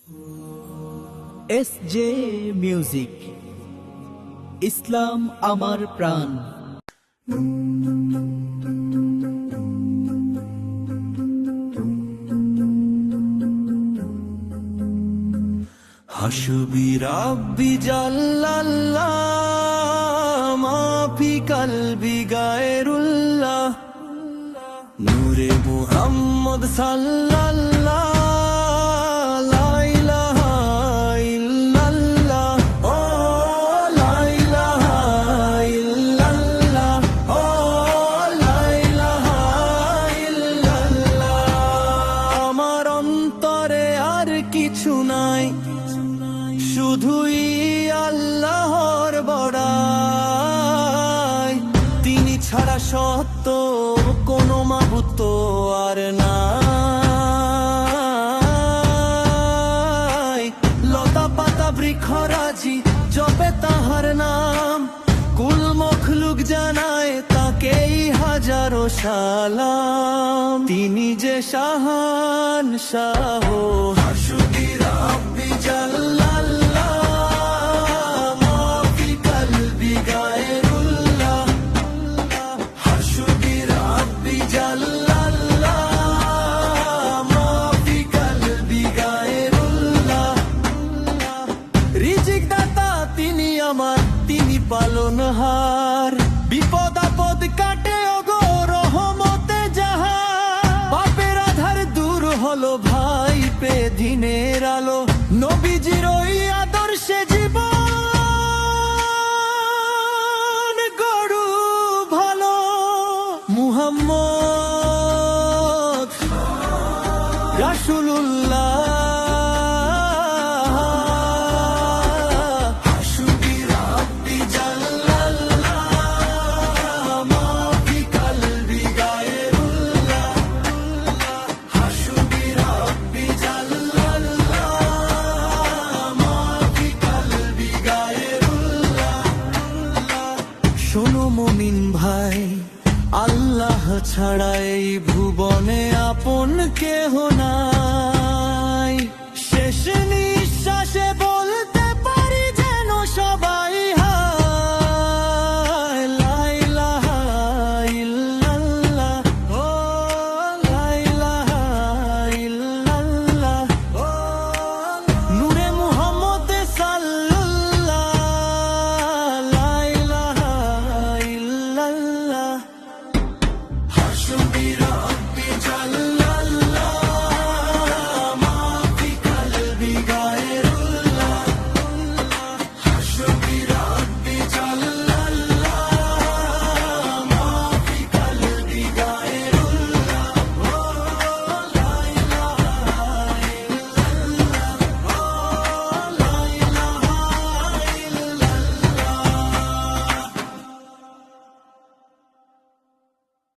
SJ music, ইসলাম আমার প্রাণ। হাসবি রাব্বি জাল্লাল্লাহ মাফি কলবি গায়রুল্লাহ নূরে মুহাম্মদ সাল্লাল্লাহ লা ইলাহা ইল্লাল্লাহ ও লা ইলাহা ইল্লাল্লাহ ও লা ইলাহা ইল্লাল্লাহ। আমার অন্তরে আর কিছু নাই, শুধুই আল্লাহর বড়াই। তিনি ছাড়া সত্য কোনো মাবুদ তো আর নাই। লতা পাতা বৃক্ষরাজি জপে তাহার নাম, কুল মখলুক জানায় তাকেই হাজারো সালাম। তিনি যে শাহান শাহ হাসবি রাব্বি জাল্লাল্লাহ মাফি কলবি গায়রুল্লাহ হাসবি রাব্বি জাল্লাল্লাহ মাফি কলবি গায়রুল্লাহ। রিজিক দাতা তিনি আমার, তিনি পালনহার। বিপদ আপদ কাটে ওগো রহমতে জাহান। পাপের আধার দূর হলো ভাই পে দিনের আলো। নবীজির ওই আদর্শে জীবন গড়ু ভালো। মুহাম্মদ রাসূলুল্লাহ হাসবি রাব্বি জাল্লাল্লাহ মাফি কলবি গায়রুল্লাহ হাসবি রাব্বি জাল্লাল্লাহ মাফি কলবি গায়রুল্লাহ। শোনো মুমিন ভাই, আল্লাহ ছাড়া এই ভুবনে আপন কেহ